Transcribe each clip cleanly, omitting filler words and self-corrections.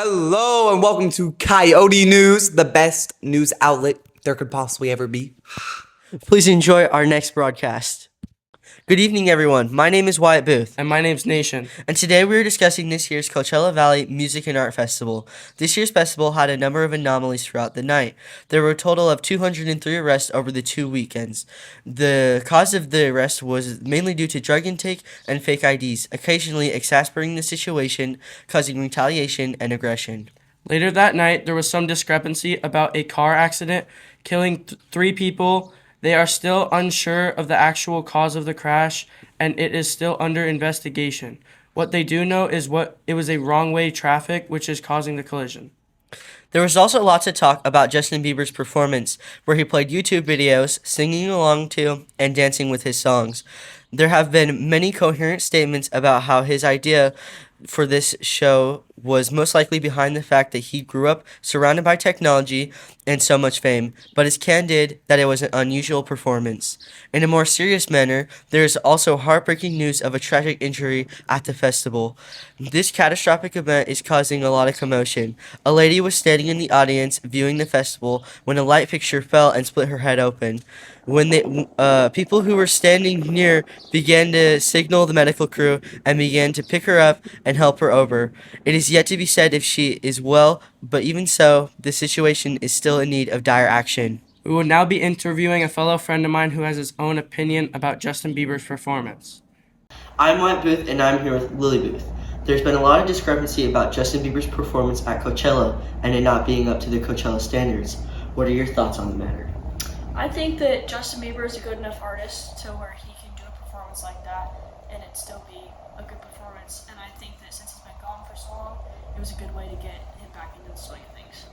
Hello and welcome to Coyote News, the best news outlet there could possibly ever be. Please enjoy our next broadcast. Good evening, everyone. My name is Wyatt Booth. And my name's Nation. And today we are discussing this year's Coachella Valley Music and Art Festival. This year's festival had a number of anomalies throughout the night. There were a total of 203 arrests over the 2 weekends. The cause of the arrest was mainly due to drug intake and fake IDs, occasionally exacerbating the situation, causing retaliation and aggression. Later that night, there was some discrepancy about a car accident killing 3 people. They are still unsure of the actual cause of the crash, and it is still under investigation. What they do know is it was a wrong-way traffic, which is causing the collision. There was also lots of talk about Justin Bieber's performance, where he played YouTube videos, singing along to, and dancing with his songs. There have been many coherent statements about how his idea for this show was most likely behind the fact that he grew up surrounded by technology and so much fame, but is candid that it was an unusual performance. In a more serious manner, there is also heartbreaking news of a tragic injury at the festival. This catastrophic event is causing a lot of commotion. A lady was standing in the audience viewing the festival when a light fixture fell and split her head open. When people who were standing near began to signal the medical crew and began to pick her up and help her over. It is yet to be said if she is well, but even so, the situation is still in need of dire action. We will now be interviewing a fellow friend of mine who has his own opinion about Justin Bieber's performance. I'm Wyatt Booth, and I'm here with Lily Booth. There's been a lot of discrepancy about Justin Bieber's performance at Coachella and it not being up to the Coachella standards. What are your thoughts on the matter? I think that Justin Bieber is a good enough artist to where he can do a performance like that and it still be a good performance. And I think that since he's been gone for so long, it was a good way to get him back into the swing of things.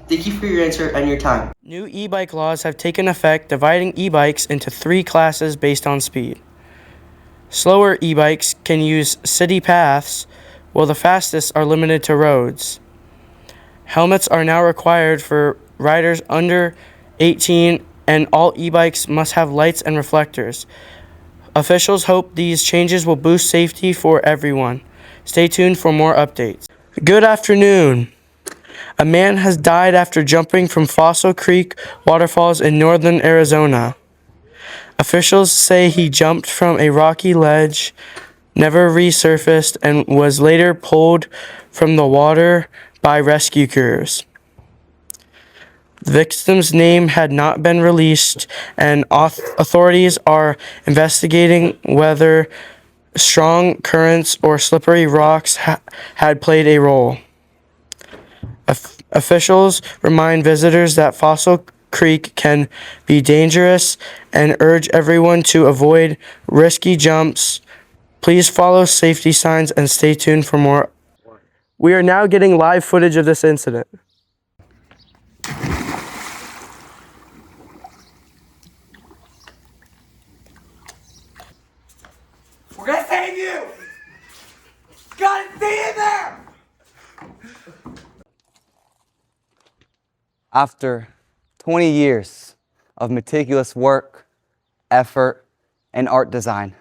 Thank you for your answer and your time. New e-bike laws have taken effect, dividing e-bikes into 3 classes based on speed. Slower e-bikes can use city paths, while the fastest are limited to roads. Helmets are now required for riders under 18, and all e-bikes must have lights and reflectors. Officials hope these changes will boost safety for everyone. Stay tuned for more updates. Good afternoon. A man has died after jumping from Fossil Creek waterfalls in northern Arizona. Officials say he jumped from a rocky ledge, never resurfaced, and was later pulled from the water by rescue crews. The victim's name had not been released, and authorities are investigating whether strong currents or slippery rocks had played a role. Officials remind visitors that Fossil Creek can be dangerous and urge everyone to avoid risky jumps. Please follow safety signs and stay tuned for more. We are now getting live footage of this incident. We're gonna save you! Gotta stay in there! After 20 years of meticulous work, effort, and art design,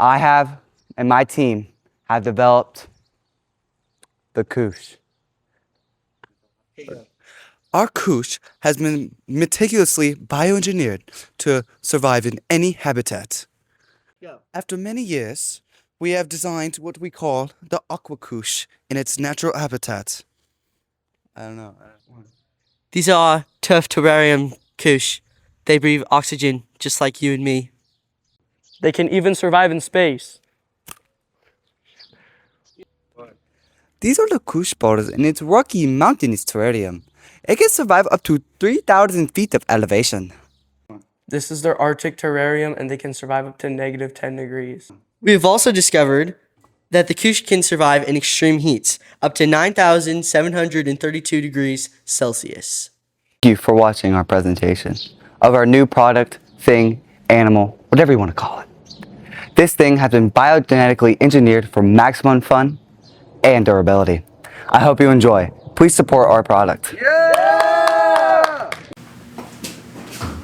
I have and my team have developed the Koosh. Our Koosh has been meticulously bioengineered to survive in any habitat. After many years, we have designed what we call the Aqua Koosh in its natural habitat. I don't know. These are turf terrarium Koosh. They breathe oxygen just like you and me. They can even survive in space. These are the Koosh boulders in its rocky mountainous terrarium. It can survive up to 3,000 feet of elevation. This is their Arctic terrarium, and they can survive up to -10 degrees. We have also discovered that the Koosh can survive in extreme heats, up to 9,732 degrees Celsius. Thank you for watching our presentation of our new product, thing, animal, whatever you want to call it. This thing has been biogenetically engineered for maximum fun and durability. I hope you enjoy. Please support our product.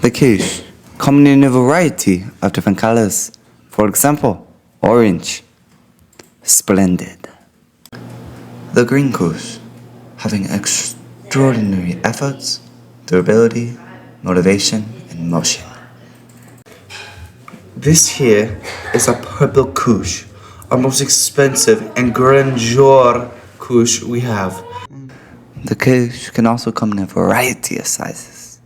The Koosh come in a variety of different colors. For example, orange. Splendid. The Green Kush, having extraordinary efforts, durability, motivation, and motion. This here is a Purple Kush, our most expensive and grandeur Kush we have. The Kush can also come in a variety of sizes.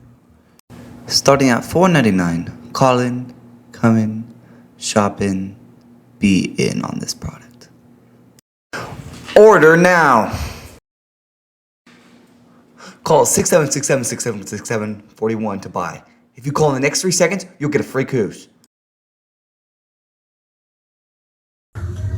Starting at $4.99, call in, come in, shop in, be in on this product. Order now! Call 6767676741 to buy. If you call in the next 3 seconds, you'll get a free Kush.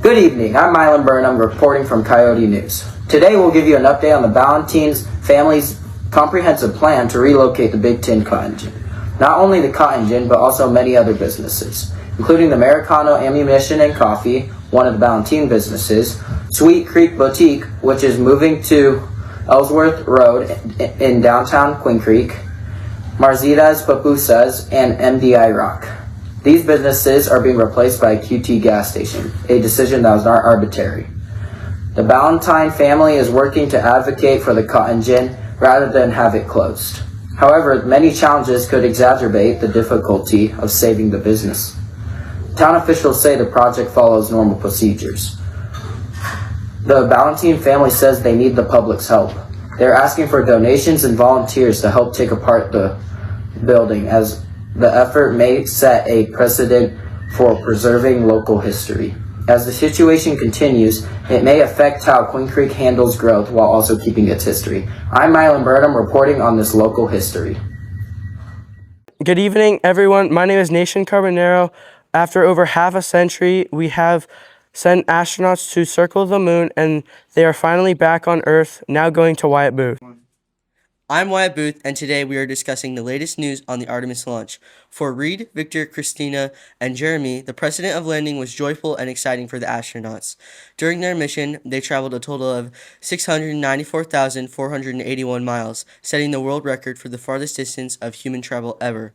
Good evening, I'm Mylan Burnham reporting from Coyote News. Today we'll give you an update on the Ballantines family's comprehensive plan to relocate the Big Ten cotton gin. Not only the cotton gin, but also many other businesses, including the Americano Ammunition and Coffee, one of the Ballantine businesses, Sweet Creek Boutique, which is moving to Ellsworth Road in downtown Queen Creek, Marzitas Pupusas, and MDI Rock. These businesses are being replaced by a QT gas station, a decision that was not arbitrary. The Ballantine family is working to advocate for the cotton gin rather than have it closed. However, many challenges could exacerbate the difficulty of saving the business. Town officials say the project follows normal procedures. The Ballantine family says they need the public's help. They're asking for donations and volunteers to help take apart the building, as the effort may set a precedent for preserving local history. As the situation continues, it may affect how Queen Creek handles growth while also keeping its history. I'm Mylan Burnham reporting on this local history. Good evening, everyone. My name is Nation Carbonero. After over half a century, we have sent astronauts to circle the moon, and they are finally back on Earth, now going to Wyatt Booth. I'm Wyatt Booth, and today we are discussing the latest news on the Artemis launch. For Reed, Victor, Christina, and Jeremy, the precedent of landing was joyful and exciting for the astronauts. During their mission, they traveled a total of 694,481 miles, setting the world record for the farthest distance of human travel ever.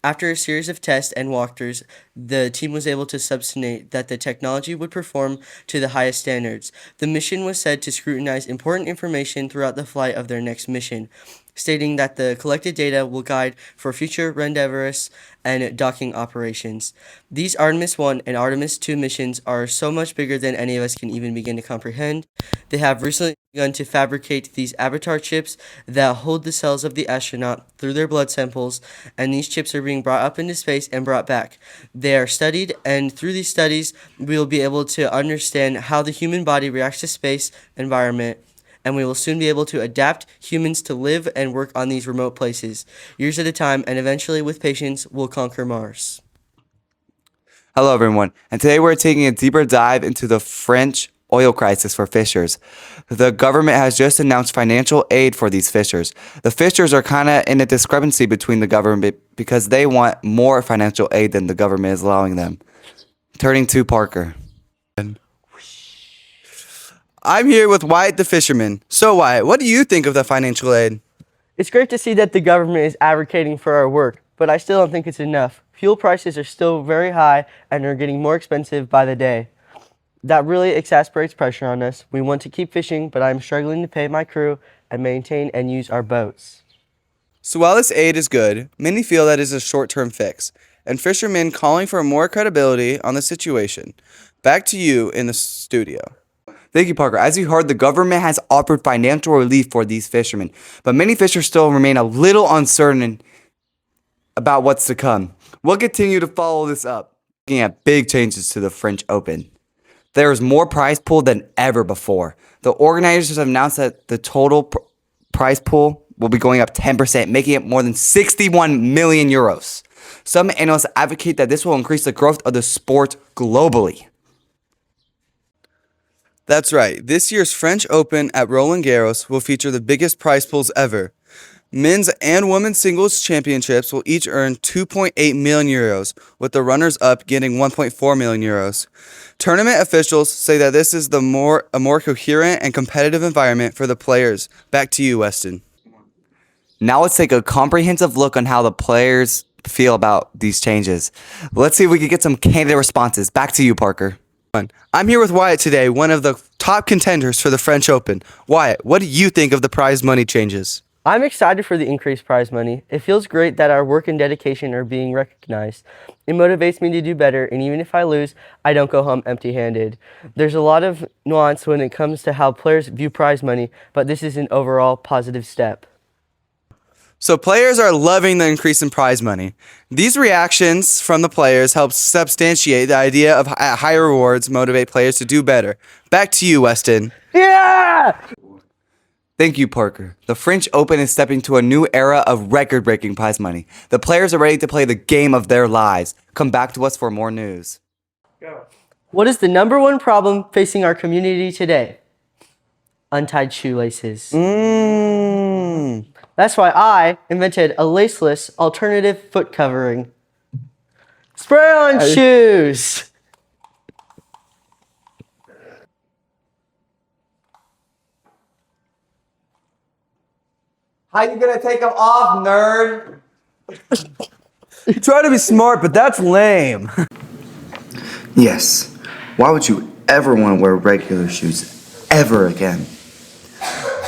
After a series of tests and walkthroughs, the team was able to substantiate that the technology would perform to the highest standards. The mission was said to scrutinize important information throughout the flight of their next mission, stating that the collected data will guide for future rendezvous and docking operations. These Artemis 1 and Artemis 2 missions are so much bigger than any of us can even begin to comprehend. They have recently begun to fabricate these avatar chips that hold the cells of the astronaut through their blood samples, and these chips are being brought up into space and brought back. They are studied, and through these studies, we will be able to understand how the human body reacts to space environment, and we will soon be able to adapt humans to live and work on these remote places, years at a time, and eventually, with patience, we'll conquer Mars. Hello, everyone, and today we're taking a deeper dive into the French oil crisis for fishers. The government has just announced financial aid for these fishers. The fishers are kind of in a discrepancy between the government because they want more financial aid than the government is allowing them. Turning to Parker. I'm here with Wyatt the fisherman. So Wyatt, what do you think of the financial aid? It's great to see that the government is advocating for our work, but I still don't think it's enough. Fuel prices are still very high and are getting more expensive by the day. That really exasperates pressure on us. We want to keep fishing, but I'm struggling to pay my crew and maintain and use our boats. So while this aid is good, many feel that it is a short-term fix, and fishermen calling for more credibility on the situation. Back to you in the studio. Thank you, Parker. As you heard, the government has offered financial relief for these fishermen, but many fishers still remain a little uncertain about what's to come. We'll continue to follow this up, looking at big changes to the French Open. There is more prize pool than ever before. The organizers have announced that the total prize pool will be going up 10%, making it more than 61 million euros. Some analysts advocate that this will increase the growth of the sport globally. That's right. This year's French Open at Roland Garros will feature the biggest prize pools ever. Men's and women's singles championships will each earn 2.8 million euros, with the runners-up getting 1.4 million euros. Tournament officials say that this is a more coherent and competitive environment for the players. Back to you, Weston. Now let's take a comprehensive look on how the players feel about these changes. Let's see if we can get some candid responses. Back to you, Parker. I'm here with Wyatt today, one of the top contenders for the French Open. Wyatt, what do you think of the prize money changes? I'm excited for the increased prize money. It feels great that our work and dedication are being recognized. It motivates me to do better, and even if I lose, I don't go home empty-handed. There's a lot of nuance when it comes to how players view prize money, but this is an overall positive step. So players are loving the increase in prize money. These reactions from the players help substantiate the idea of higher rewards motivate players to do better. Back to you, Weston. Yeah! Thank you, Parker. The French Open is stepping to a new era of record-breaking prize money. The players are ready to play the game of their lives. Come back to us for more news. What is the number one problem facing our community today? Untied shoelaces. That's why I invented a laceless alternative foot covering. Spray on shoes! How you gonna take them off, nerd? You try to be smart, but that's lame. Yes. Why would you ever want to wear regular shoes ever again?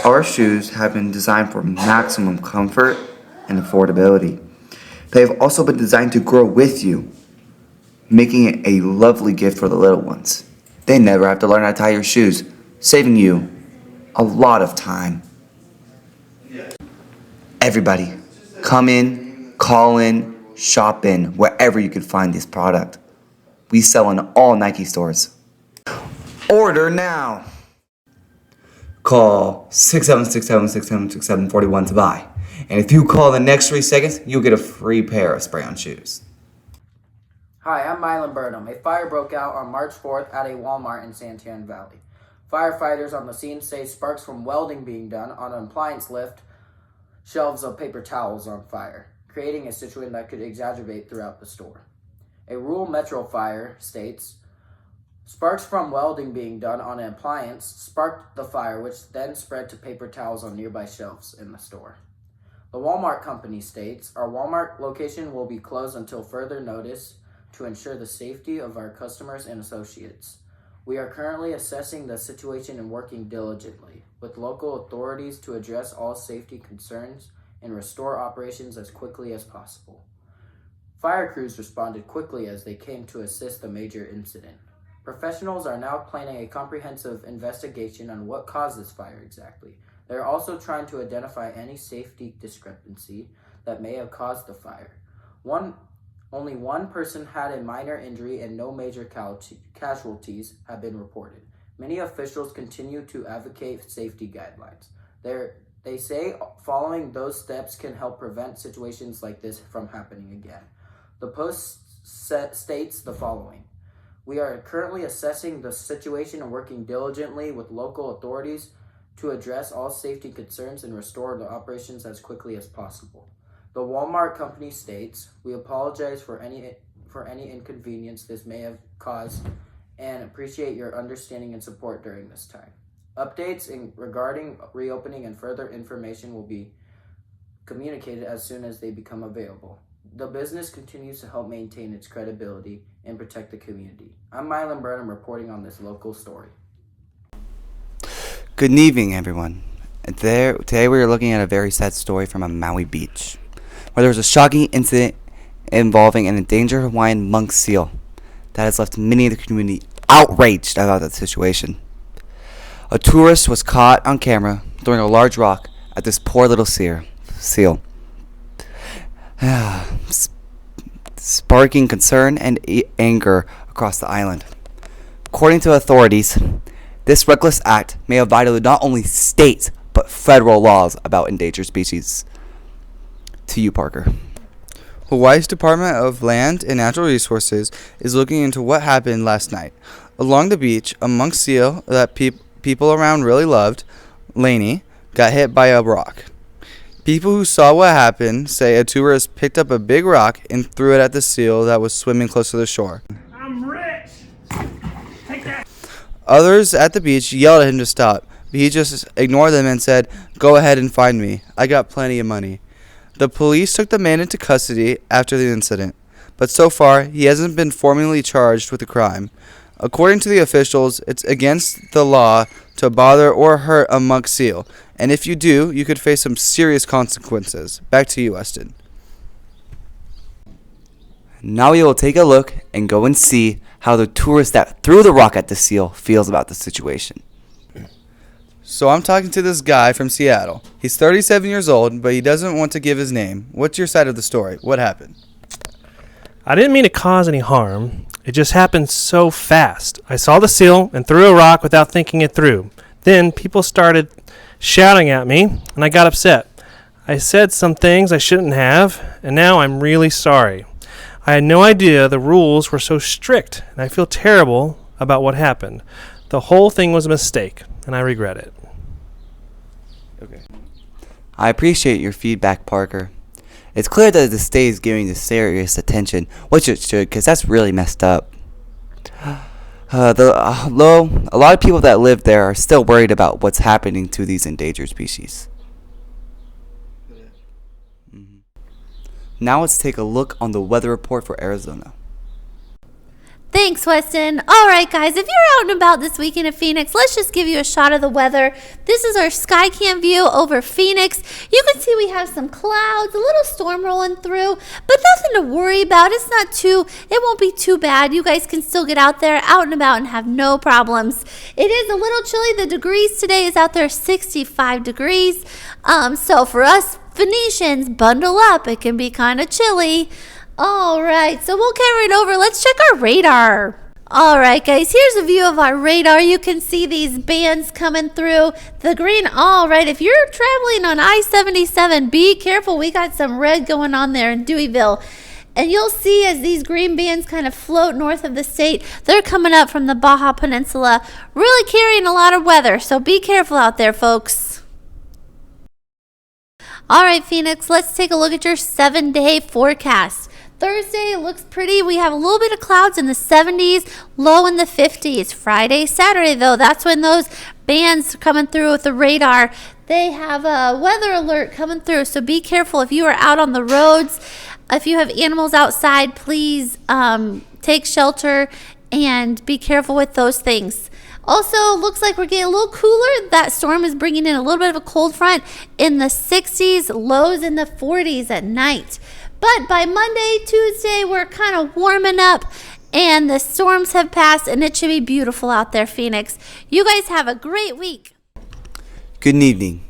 Our shoes have been designed for maximum comfort and affordability. They have also been designed to grow with you, making it a lovely gift for the little ones. They never have to learn how to tie your shoes, saving you a lot of time. Everybody, come in, call in, shop in, wherever you can find this product. We sell in all Nike stores. Order now. Call 676-767-6741 to buy. And if you call the next 3 seconds, you'll get a free pair of spray-on shoes. Hi, I'm Mylan Burnham. A fire broke out on March 4th at a Walmart in Santan Valley. Firefighters on the scene say sparks from welding being done on an appliance lift shelves of paper towels on fire, creating a situation that could exacerbate throughout the store. A rural metro fire states, sparks from welding being done on an appliance sparked the fire, which then spread to paper towels on nearby shelves in the store. The Walmart company states, our Walmart location will be closed until further notice to ensure the safety of our customers and associates. We are currently assessing the situation and working diligently with local authorities to address all safety concerns and restore operations as quickly as possible. Fire crews responded quickly as they came to assist the major incident. Professionals are now planning a comprehensive investigation on what caused this fire exactly. They're also trying to identify any safety discrepancy that may have caused the fire. Only one person had a minor injury and no major casualties have been reported. Many officials continue to advocate safety guidelines. They say following those steps can help prevent situations like this from happening again. The Post states the following. We are currently assessing the situation and working diligently with local authorities to address all safety concerns and restore the operations as quickly as possible. The Walmart company states, we apologize for any inconvenience this may have caused and appreciate your understanding and support during this time. Updates regarding reopening and further information will be communicated as soon as they become available. The business continues to help maintain its credibility and protect the community. I'm Mylan Burnham reporting on this local story. Good evening, everyone. Today we are looking at a very sad story from a Maui beach, where there was a shocking incident involving an endangered Hawaiian monk seal that has left many in the community outraged about that situation. A tourist was caught on camera throwing a large rock at this poor little seal, sparking concern and anger across the island. According to authorities, this reckless act may have violated not only state but federal laws about endangered species. To you, Parker. Hawaii's Department of Land and Natural Resources is looking into what happened last night. Along the beach, a monk seal that people around really loved, Lainey, got hit by a rock. People who saw what happened say a tourist picked up a big rock and threw it at the seal that was swimming close to the shore. I'm rich! Take that! Others at the beach yelled at him to stop, but he just ignored them and said, "Go ahead and find me. I got plenty of money." The police took the man into custody after the incident, but so far he hasn't been formally charged with the crime. According to the officials, it's against the law to bother or hurt a monk seal, and if you do, you could face some serious consequences. Back to you, Weston. Now we will take a look and go and see how the tourist that threw the rock at the seal feels about the situation. So I'm talking to this guy from Seattle. He's 37 years old, but he doesn't want to give his name. What's your side of the story? What happened? I didn't mean to cause any harm. It just happened so fast. I saw the seal and threw a rock without thinking it through. Then people started shouting at me, and I got upset. I said some things I shouldn't have, and now I'm really sorry. I had no idea the rules were so strict, and I feel terrible about what happened. The whole thing was a mistake, and I regret it. I appreciate your feedback, Parker. It's clear that the state is giving this serious attention, which it should, because that's really messed up. Though a lot of people that live there are still worried about what's happening to these endangered species. Now let's take a look on the weather report for Arizona. Thanks, Weston. All right, guys, if you're out and about this weekend in Phoenix, let's just give you a shot of the weather. This is our Skycam view over Phoenix. You can see we have some clouds, a little storm rolling through, but nothing to worry about. It won't be too bad. You guys can still get out there, out and about, and have no problems. It is a little chilly. The degrees today is out there 65 degrees. So for us Phoenicians, bundle up. It can be kind of chilly. All right, so we'll carry it over. Let's check our radar. All right, guys, here's a view of our radar. You can see these bands coming through the green. All right, if you're traveling on I-77, be careful. We got some red going on there in Deweyville. And you'll see as these green bands kind of float north of the state, they're coming up from the Baja Peninsula, really carrying a lot of weather. So be careful out there, folks. All right, Phoenix, let's take a look at your 7-day forecast. Thursday looks pretty. We have a little bit of clouds in the 70s, low in the 50s. Friday, Saturday, though, that's when those bands coming through with the radar, they have a weather alert coming through. So be careful if you are out on the roads. If you have animals outside, please take shelter and be careful with those things. Also, looks like we're getting a little cooler. That storm is bringing in a little bit of a cold front in the 60s, lows in the 40s at night. But by Monday, Tuesday, we're kind of warming up and the storms have passed and it should be beautiful out there, Phoenix. You guys have a great week. Good evening.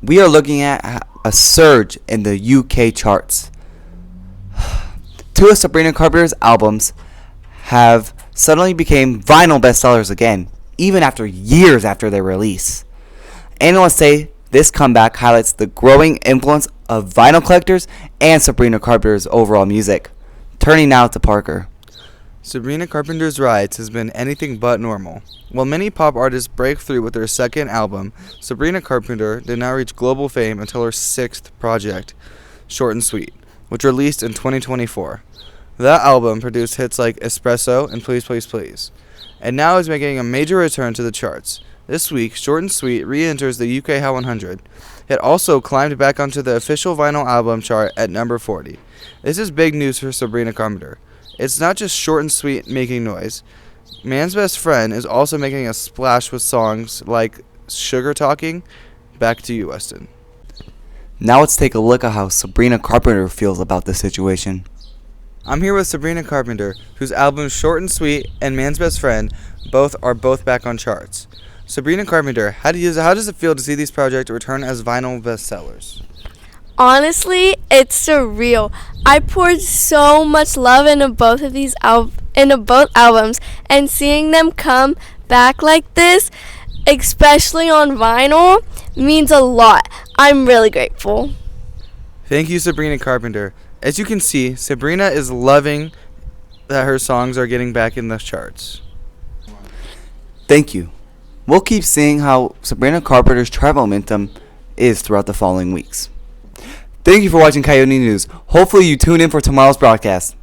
We are looking at a surge in the UK charts. Two of Sabrina Carpenter's albums have suddenly became vinyl bestsellers again, even after years after their release. Analysts say this comeback highlights the growing influence of vinyl collectors and Sabrina Carpenter's overall music. Turning now to Parker. Sabrina Carpenter's rise has been anything but normal. While many pop artists break through with their second album, Sabrina Carpenter did not reach global fame until her sixth project, Short and Sweet, which released in 2024. That album produced hits like Espresso and Please Please Please, and now is making a major return to the charts. This week, Short and Sweet re-enters the UK Hot 100. It also climbed back onto the official vinyl album chart at number 40. This is big news for Sabrina Carpenter. It's not just Short and Sweet making noise. Man's Best Friend is also making a splash with songs like Sugar Talking. Back to you, Weston. Now let's take a look at how Sabrina Carpenter feels about this situation. I'm here with Sabrina Carpenter, whose albums Short and Sweet and Man's Best Friend are both back on charts. Sabrina Carpenter, how does it feel to see these projects return as vinyl bestsellers? Honestly, it's surreal. I poured so much love into both albums, and seeing them come back like this, especially on vinyl, means a lot. I'm really grateful. Thank you, Sabrina Carpenter. As you can see, Sabrina is loving that her songs are getting back in the charts. Thank you. We'll keep seeing how Sabrina Carpenter's chart momentum is throughout the following weeks. Thank you for watching Coyote News. Hopefully you tune in for tomorrow's broadcast.